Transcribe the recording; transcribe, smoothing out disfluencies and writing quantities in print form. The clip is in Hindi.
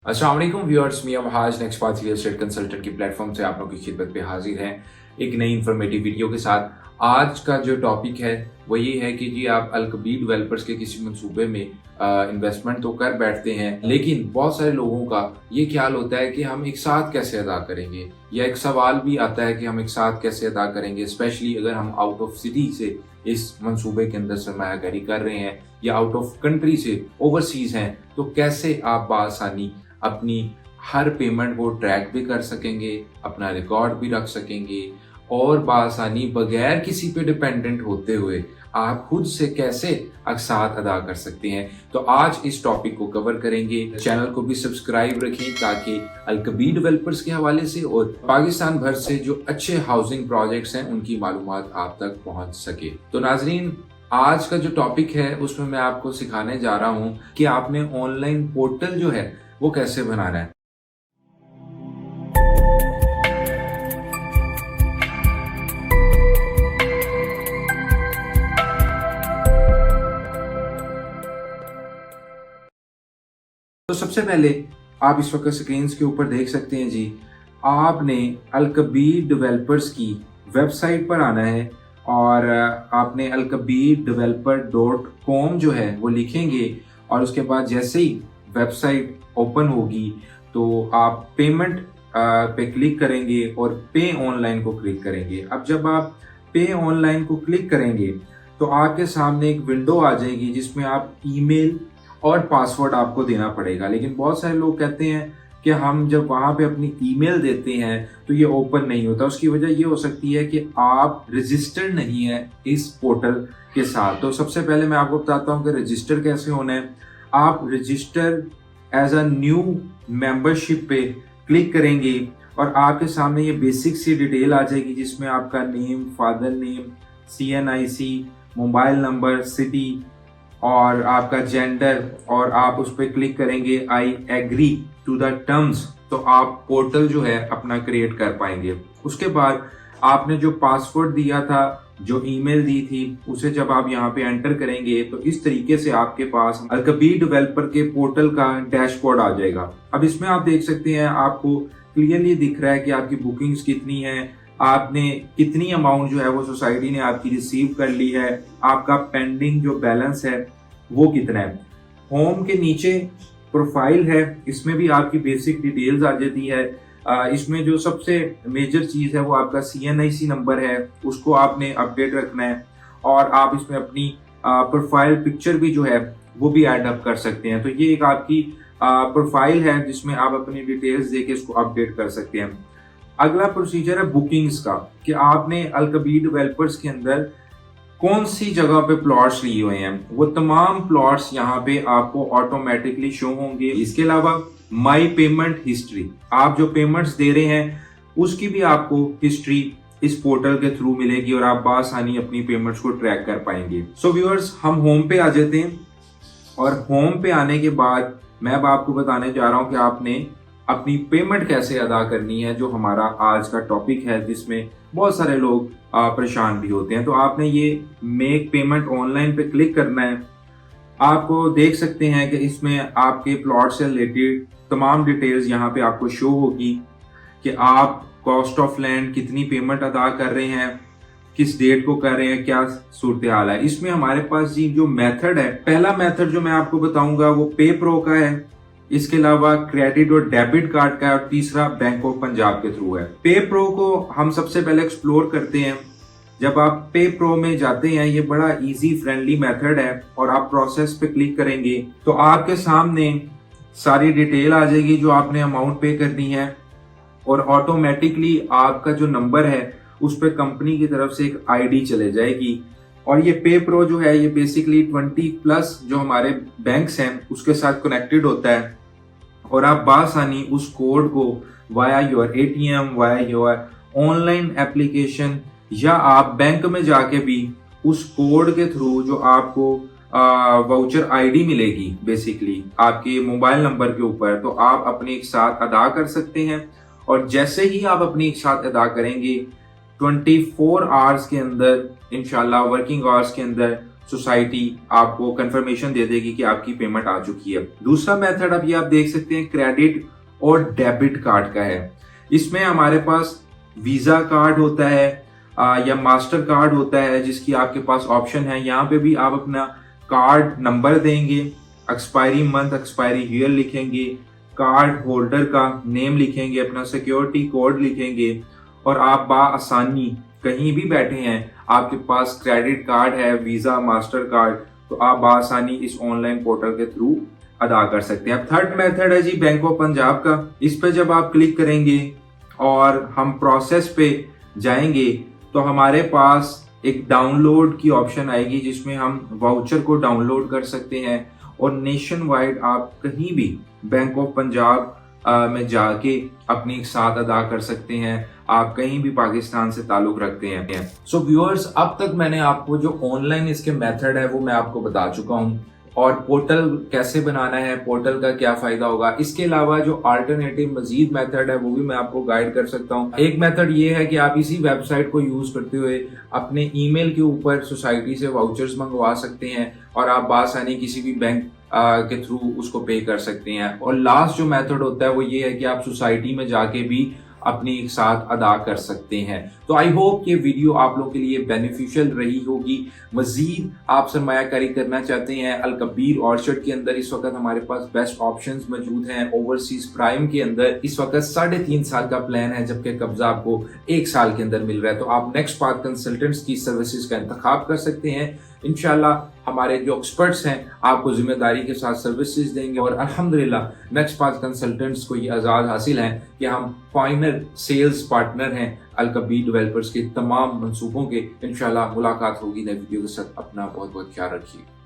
अस्सलाम वालेकुम व्यूअर्स, मियां महाज next path real estate consultant की प्लेटफॉर्म से आप लोगों की खिदमत पे हाजिर हैं एक नई इन्फॉर्मेटिव वीडियो के साथ। आज का जो टॉपिक है वो ये है कि जी आप अलकबीर डेवलपर्स के किसी मंसूबे में इन्वेस्टमेंट तो कर बैठते हैं, लेकिन बहुत सारे लोगों का ये ख्याल होता है कि हम एक साथ कैसे अदा करेंगे, या एक सवाल भी आता है कि हम एक साथ कैसे अदा करेंगे, स्पेशली अगर हम आउट ऑफ सिटी से इस मंसूबे के अंदर सरमायाकारी कर रहे हैं या आउट ऑफ कंट्री से ओवरसीज हैं, तो कैसे आप बआसानी अपनी हर पेमेंट को ट्रैक भी कर सकेंगे, अपना रिकॉर्ड भी रख सकेंगे और बआसानी बगैर किसी पे डिपेंडेंट होते हुए आप खुद से कैसे अक़सात अदा कर सकते हैं। तो आज इस टॉपिक को कवर करेंगे। चैनल को भी सब्सक्राइब रखें ताकि अलकबीर डेवलपर्स के हवाले से और पाकिस्तान भर से जो अच्छे हाउसिंग प्रोजेक्ट्स हैं उनकी मालूमात आप तक पहुंच सके। तो नाजरीन, आज का जो टॉपिक है उसमें मैं आपको सिखाने जा रहा हूं कि आपने ऑनलाइन पोर्टल जो है वो कैसे बनाना है। तो सबसे पहले आप इस वक्त स्क्रीन के ऊपर देख सकते हैं जी, आपने अलकबीर डेवलपर्स की वेबसाइट पर आना है और आपने alkabirdeveloper.com जो है वो लिखेंगे और उसके बाद जैसे ही वेबसाइट ओपन होगी तो आप पेमेंट पे क्लिक करेंगे और पे ऑनलाइन को क्लिक करेंगे। अब जब आप पे ऑनलाइन को क्लिक करेंगे तो आपके सामने एक विंडो आ जाएगी जिसमें आप ईमेल और पासवर्ड आपको देना पड़ेगा, लेकिन बहुत सारे लोग कहते हैं कि हम जब वहां पे अपनी ईमेल देते हैं तो ये ओपन नहीं होता। उसकी वजह ये हो सकती है कि आप रजिस्टर्ड नहीं है इस पोर्टल के साथ। तो सबसे पहले मैं आपको बताता हूँ कि रजिस्टर कैसे होना है। आप register as a new membership पे क्लिक करेंगे और आपके सामने ये बेसिक सी डिटेल आ जाएगी जिसमें आपका name, father name, CNIC, mobile number, city और आपका जेंडर, और आप उस पर क्लिक करेंगे I agree to the terms, तो आप पोर्टल जो है अपना क्रिएट कर पाएंगे। उसके बाद आपने जो पासवर्ड दिया था, जो ईमेल दी थी, उसे जब आप यहाँ पे एंटर करेंगे तो इस तरीके से आपके पास अलकबीर डेवलपर के पोर्टल का डैशबोर्ड आ जाएगा। अब इसमें आप देख सकते हैं, आपको क्लियरली दिख रहा है कि आपकी बुकिंग्स कितनी है, आपने कितनी अमाउंट जो है वो सोसाइटी ने आपकी रिसीव कर ली है, आपका पेंडिंग जो बैलेंस है वो कितना है। होम के नीचे प्रोफाइल है, इसमें भी आपकी बेसिक डिटेल्स आ जाती है। इसमें जो सबसे मेजर चीज है वो आपका CNIC नंबर है, उसको आपने अपडेट रखना है और आप इसमें अपनी प्रोफाइल पिक्चर भी जो है वो भी ऐड अप कर सकते हैं। तो ये एक आपकी प्रोफाइल है जिसमें आप अपनी डिटेल्स देके इसको अपडेट कर सकते हैं। अगला प्रोसीजर है बुकिंग्स का, कि आपने अलकबीर डेवलपर्स के अंदर कौन सी जगह पे प्लॉट्स लिए हुए हैं, वो तमाम प्लॉट्स यहाँ पे आपको ऑटोमेटिकली शो होंगे। इसके अलावा माई पेमेंट हिस्ट्री, आप जो पेमेंट्स दे रहे हैं उसकी भी आपको हिस्ट्री इस पोर्टल के थ्रू मिलेगी और आप बआसानी अपनी पेमेंट्स को ट्रैक कर पाएंगे। सो व्यूअर्स, हम होम पे आ जाते हैं और होम पे आने के बाद मैं अब आपको बताने जा रहा हूँ कि आपने अपनी पेमेंट कैसे अदा करनी है, जो हमारा आज का टॉपिक है जिसमें बहुत सारे लोग परेशान भी होते हैं। तो आपने ये मेक पेमेंट ऑनलाइन पे क्लिक करना है। आपको देख सकते हैं कि इसमें आपके प्लॉट से रिलेटेड तमाम डिटेल्स यहाँ पे आपको शो होगी कि आप कॉस्ट ऑफ लैंड कितनी पेमेंट अदा कर रहे हैं, किस डेट को कर रहे हैं, क्या सूरत हाल है। इसमें हमारे पास जी जो मेथड है, पहला मेथड जो मैं आपको बताऊंगा वो पे प्रो का है, इसके अलावा क्रेडिट और डेबिट कार्ड का है और तीसरा बैंक ऑफ पंजाब के थ्रू है। पे प्रो को हम सबसे पहले एक्सप्लोर करते हैं। जब आप पे प्रो में जाते हैं, ये बड़ा इजी फ्रेंडली मेथड है और आप प्रोसेस पे क्लिक करेंगे तो आपके सामने सारी डिटेल आ जाएगी जो आपने अमाउंट पे करनी है और ऑटोमेटिकली आपका जो नंबर है उस पर कंपनी की तरफ से एक ID चले जाएगी। और ये पे प्रो जो है ये बेसिकली 20+ जो हमारे बैंक्स हैं उसके साथ कनेक्टेड होता है और आप बआसानी उस कोड को via your ATM, via your online application या आप बैंक में जाके भी उस कोड के थ्रू जो आपको वाउचर ID मिलेगी बेसिकली आपके मोबाइल नंबर के ऊपर, तो आप अपने एक साथ अदा कर सकते हैं। और जैसे ही आप अपनी एक साथ अदा करेंगे 24 आवर्स के अंदर, इंशाल्लाह वर्किंग आवर्स के अंदर सोसाइटी आपको कंफर्मेशन दे देगी कि आपकी पेमेंट आ चुकी है। दूसरा मेथड अब ये आप देख सकते हैं क्रेडिट और डेबिट कार्ड का है। इसमें हमारे पास वीजा कार्ड होता है या मास्टर कार्ड होता है जिसकी आपके पास ऑप्शन है। यहाँ पे भी आप अपना कार्ड नंबर देंगे, एक्सपायरी मंथ एक्सपायरी ईयर लिखेंगे, कार्ड होल्डर का नेम लिखेंगे, अपना सिक्योरिटी कोड लिखेंगे और आप आसानी कहीं भी बैठे हैं, आपके पास क्रेडिट कार्ड है, वीजा मास्टर कार्ड, तो आप आसानी इस ऑनलाइन पोर्टल के थ्रू अदा कर सकते हैं। अब थर्ड मेथड है जी बैंक ऑफ पंजाब का। इस पे जब आप क्लिक करेंगे और हम प्रोसेस पे जाएंगे तो हमारे पास एक डाउनलोड की ऑप्शन आएगी जिसमें हम वाउचर को डाउनलोड कर सकते हैं और नेशन वाइड आप कहीं भी बैंक ऑफ पंजाब में जाके अपनी एक साथ अदा कर सकते हैं। आप कहीं भी पाकिस्तान से ताल्लुक रखते हैं। सो व्यूअर्स, अब तक मैंने आपको जो ऑनलाइन इसके मेथड है वो मैं आपको बता चुका हूं और पोर्टल कैसे बनाना है, पोर्टल का क्या फायदा होगा। इसके अलावा जो अल्टरनेटिव मजीद मेथड है वो भी मैं आपको गाइड कर सकता हूँ। एक मेथड ये है कि आप इसी वेबसाइट को यूज करते हुए अपने ईमेल के ऊपर सोसाइटी से वाउचर्स मंगवा सकते हैं और आप बासानी किसी भी बैंक के थ्रू उसको पे कर सकते हैं। और लास्ट जो मेथड होता है वो ये है कि आप सोसाइटी में जाके भी अपनी एक साथ अदा कर सकते हैं। तो आई होप ये वीडियो आप लोगों के लिए बेनिफिशियल रही होगी। मजीद आप सरमायाकारी करना चाहते हैं अल कबीर ऑर्चर्ड के अंदर, इस वक्त हमारे पास बेस्ट ऑप्शंस मौजूद हैं। ओवरसीज प्राइम के अंदर इस वक्त 3.5 साल का प्लान है जबकि कब्जा आपको 1 साल के अंदर मिल रहा है। तो आप नेक्स्ट पाथ कंसल्टेंट्स की सर्विसेज का इंतखाब कर सकते हैं। इंशाल्लाह हमारे जो एक्सपर्ट्स हैं आपको जिम्मेदारी के साथ सर्विसेज देंगे और अल्हम्दुलिल्लाह नेक्स्ट पाथ कंसल्टेंट्स को ये आज़ाद हासिल है कि हम फाइनल सेल्स पार्टनर हैं अल कबीर डेवलपर्स के तमाम मंसूबों के। इंशाल्लाह मुलाकात होगी नई वीडियो के साथ। अपना बहुत बहुत ख्याल रखिए।